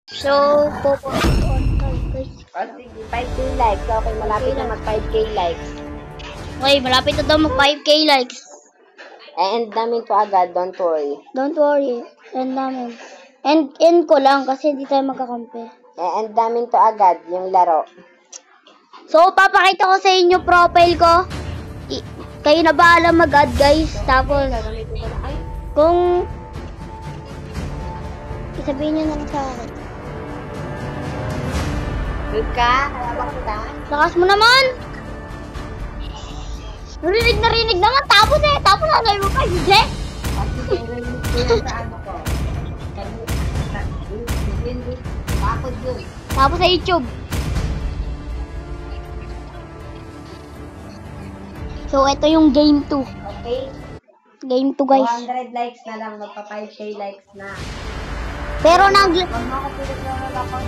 So, pupunta on tayo guys. O sige, 5k likes. Okay, malapit na mag 5k likes. Okay, malapit na daw mag 5k likes. And namin to agad, don't worry. Don't worry. End namin. End ko lang kasi hindi tayo magkakampi. And namin to agad, yung laro. So, papakita ko sa inyo profile ko. Kayo na bahala mag-add guys. Tapos, kung isabihin nyo na lang sa akin. Good ka? Kalabang kita? Lakas mo naman! Narinig naman. Tapos nalagay mo pa, Jose. Tapos sa YouTube. So, ito yung game 2. Okay? Game 2 guys. 200 likes na lang, magpa 5k likes na. Pero nag... Pag makapilit na lang ako,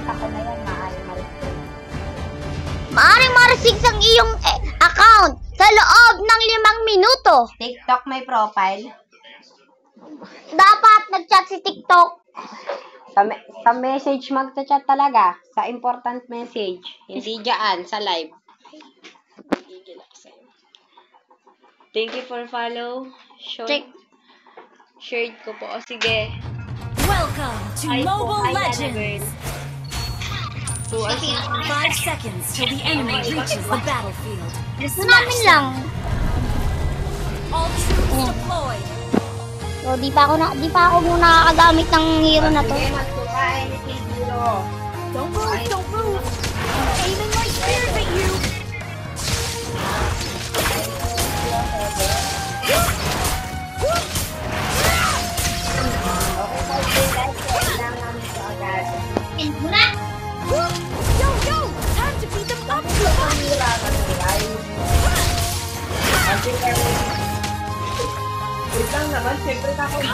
kita ko na yan, maaaring ma-restrict. Maaring ma-restrict ang iyong account sa loob ng 5 minuto. TikTok may profile. Dapat nag-chat si TikTok. Sa message magta-chat talaga. Sa important message. Hindi dyan, sa live. Thank you for follow. Shared ko po. O sige. Welcome to Mobile Legends. 5 seconds till the enemy reaches the battlefield. Gusto namin lang. All troops deployed. So, di pa ako muna nakagamit ng hero na to. Don't move. I'm aiming my spears at you. Yo, time to beat them up. Come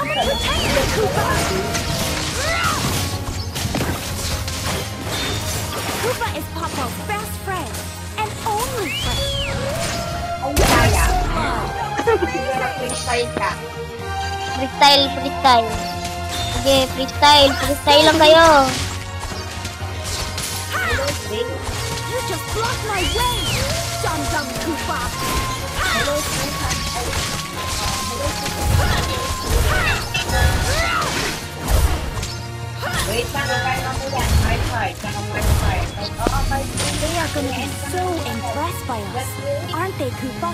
and protect me, Koopa. Koopa is Popo's best friend and only friend. Freestyle. Sige, freestyle lang kayo. You just blocked my way, Dum Koopa. Wait lang, kaya mo yan. My part. They are going to be so impressed by us, aren't they, Koopa?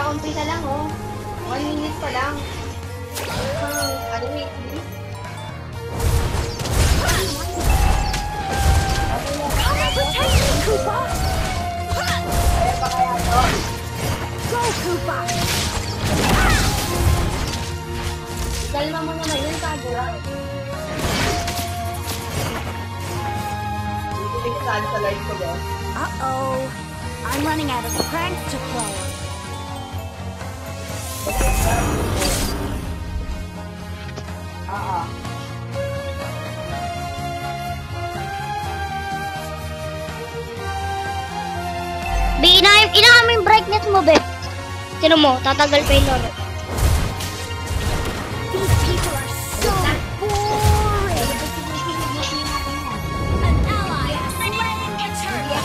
Umpisa lang, oh. 1 minute pa lang. Protect me, Koopa! Go, Koopa! Kalma mo naman yun, Kagura. Uh-oh. I'm running out of pranks to play. Inaaming brightness mo, be. Sino mo? Tatagal pa yung lolo. These people are so boring. An ally has slain the turtle.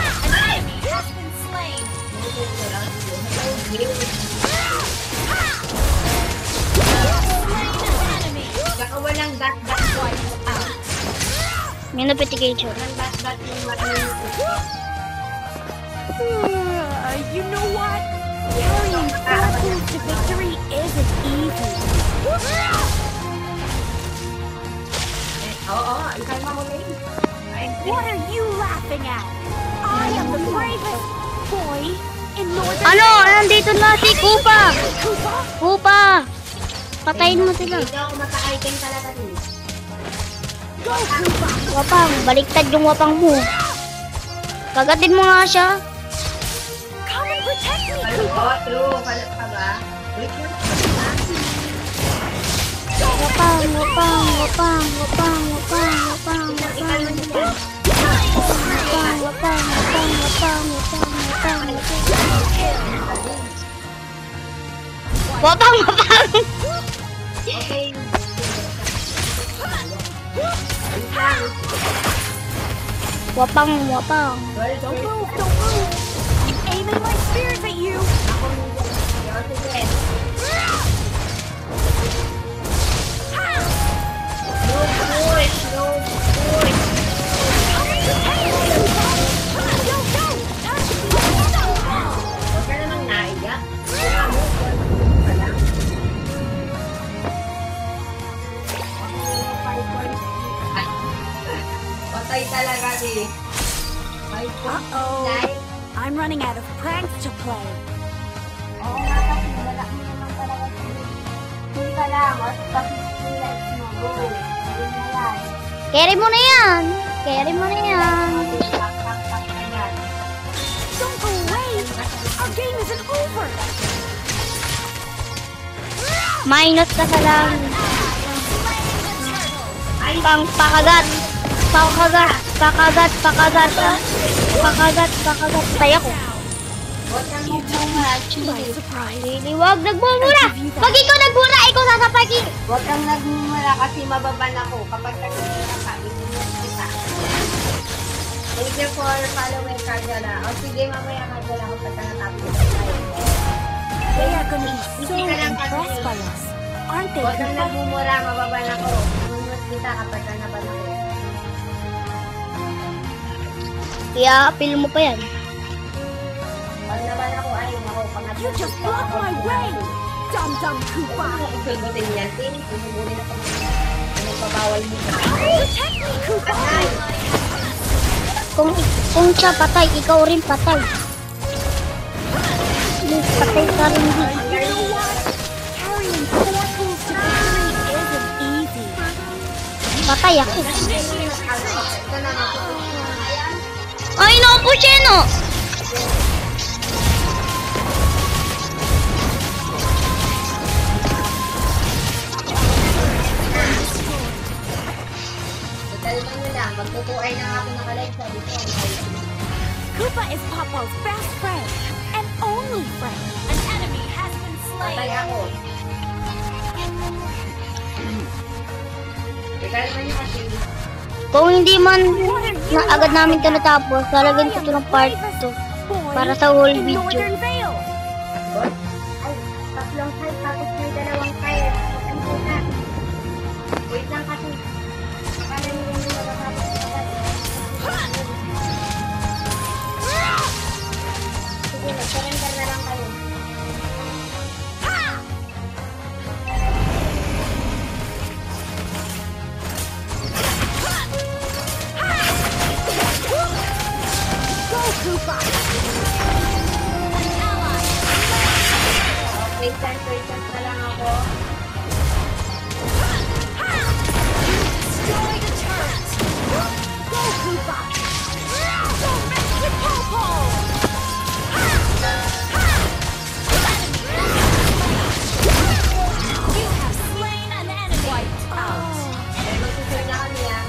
An enemy has been slain. Walang dot-dot twice out. May notification. Dot-dot yung You know what? Carrying forces to victory isn't easy. Ikalma mo na yun. What are you laughing at? I am the bravest boy in Northern. Ano? Nandito na si Koopa! Koopa! Patayin mo sila. Hindi ako maka-item talaga din. Go, Koopa! Wapang, baliktad yung wapang mo. Kagatin mo nga siya. Come and protect me, Koopa! True. Palit ka ba? Wait lang. Wapang. Wapang, wapang! Okay. Wapang, wapang. Don't move, don't move. I'm aiming my spears at you. Huwag ka namang naiyak. Patay talaga eh. Uh-oh. I'm running out of pranks to play. Oo nga kasi wala mo naman talaga sa hindi ka lang. Tapos like mo. Go. Ayun na yan. Carry mo na yan. Carry mo na yan. Tak na yan. Don't go away. Our game isn't over. Minus ka sa lang. Pang pakagat. Pakagat. Pakagat. Pakagat. Pakagat. Pakagat. Tayo ko. Huwag kang magmumura. By surprise. Really, wag nagmumura. Pag ikaw nagmura, ikaw sasapakin. Huwag kang nagmumura kasi mababan ako. Kapag nagmumura ka, itinit kita. Thank you for following Carjala. O sige, mamaya Carjala ako pagka natapos tayo. They are gonna be so impressed by us, aren't they? Huwag kang Koopa? nagmumura, mababan ako. Itinit kita kapag naban ako. Kaya, apil mo pa yan. Pag naban ako, ay, ako, pangatlo. You just blocked my way, Dum-Dum Koopa. Ikugutin yan, Tin. Ikugutin ako. Nagpabawal mo na. Protect me, Koopa. Kung siya patay, ikaw rin patay. Patay ka rin din. You know what? Carrying 4 pools to victory isn't easy. Patay ako. Ito na nga. Ay, naupo siya, no? Kalma nyo lang. Magtutuay na nga ako nakalive sa dito. Koopa is Papa's best friend and only friend. An enemy has been Patay ako. Kalma nyo kasi. Kung hindi man na agad namin ito natapos, lalagyan ko ito ng part 2 para sa whole in video. Northern Vale. Ay, tatlong side tapos may dalawang side. Ang puta. Wait lang kasi. Akala nyo yung magkakapos agad. Sige, mag-surrender na lang kayo. Go, Koopa! Wait lang na lang ako. Destroy the turret! Go, Koopa! Don't mess with Popo! You have slain an enemy! Wiped out! Mag-surrender na kami ah.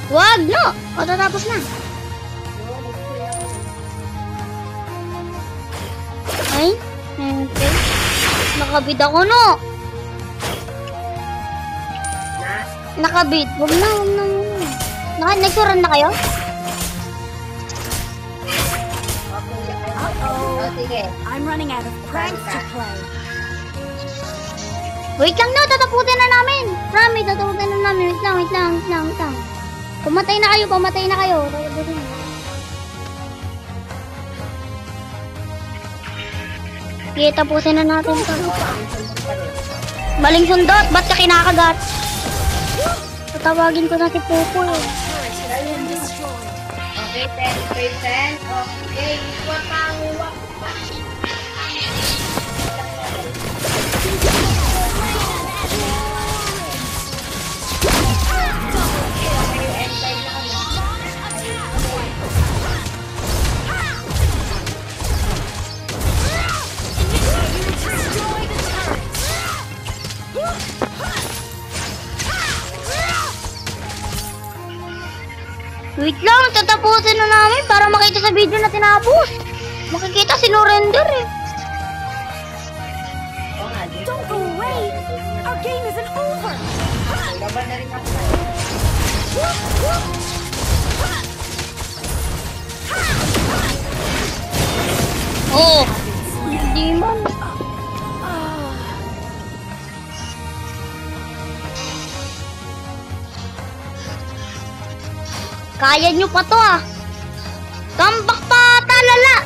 Wag, no! O, tatapos na. Ay, okay. Nakabid ako, no? Nakabid. Huwag na, huwag na, huwag na. Nagsuran na kayo? Oh, sige. I'm running out of pranks to play. Wait lang, no. Tataputin na namin. Promise, tataputin na namin. Wait lang, wait lang, wait lang, wait lang. Pumatay na kayo, pumatay na kayo. Tataputin na. Okay, tapusin na natin ito. Maling sundot, ba't ka kinakagat? Tatawagin ko na si Popo eh. Okay, 10%. Okay, watang. Wait lang, tatapusin na namin para makita sa video na tinapos. Makikita sinurrender eh. Oo nga, Oh! Hindi man. Kaya nyo pa to ah. Comeback pa, talala.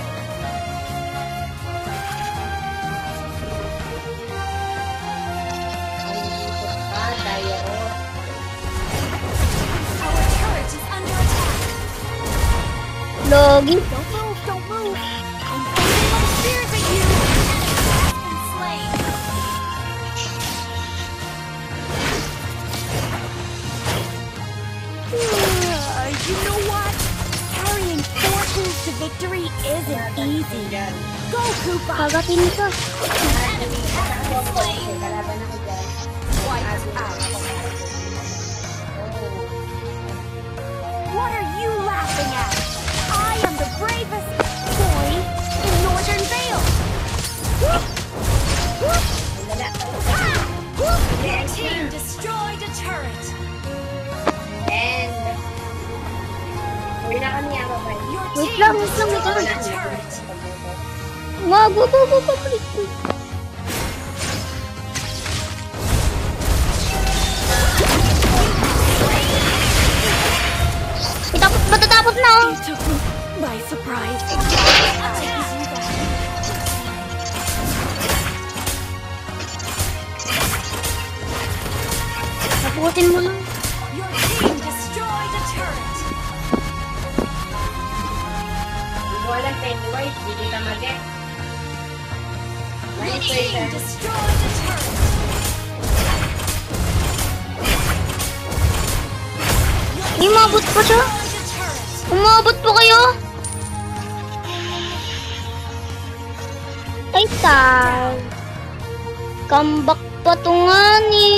Our turret is under attack. Logi. Don't move, don't move. I'm throwing my spears at you. And slain. You know what? Carrying 4 moves to victory isn't easy. Go, Koopa. Kagatin nito. Enemy has been slain. Wiped out. What are you laughing at? I am the bravest boy in Northern Vale. Your team destroyed a turret. And uwi na kami ako ba? Your Wait team lang. destroyed a turret. Go. Matatapos na oh. You took me by surprise. I'll take you back. Tapusin mo lang. Your team destroyed a turret. Hindi ko alam, Pennywise, hindi kita mag-get. Your team destroyed a turret. Umabot pa siya. Destroyed a turret. Umabot po kayo. Ay, tal. Comeback pa to nga ni.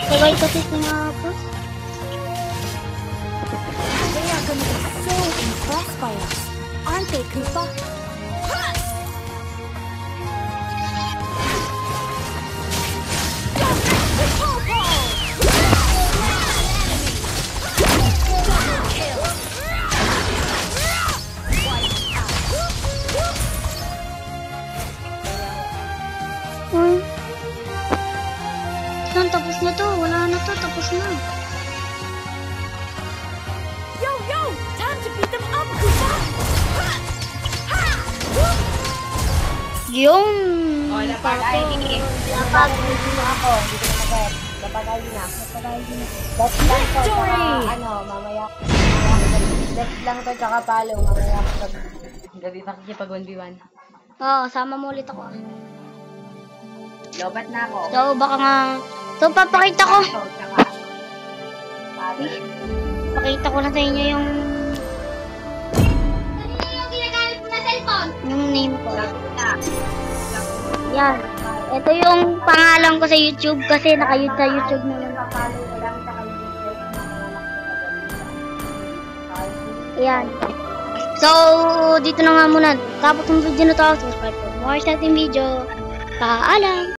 Sabay kasi sinapos. They are going to be so impressed by us, aren't they, Koopa? Tapos na to. Wala na to. Tapos na. Yo, time to beat them up, Koopa! Yung. O, napag-ID. Napag-ID na ako. Hindi ko na mag-get. Napag-ID na. That's lang to. Victory! Mamaya. That's lang to, tsaka follow. Mamaya ako gabi makikipag 1v1. Oo, sama mo ulit ako. Lobat na ako. So, baka nga. So, papakita ko. Tsaka. Pakita ko na sa inyo yung. Yung ginagamit mo na cellphone. Yung name ko. Yan. Ito yung pangalan ko sa YouTube kasi naka-yun sa YouTube naman. Ayan. So, dito na nga muna. Tapos yung video na to, subscribe for more sa ating video. Paalam!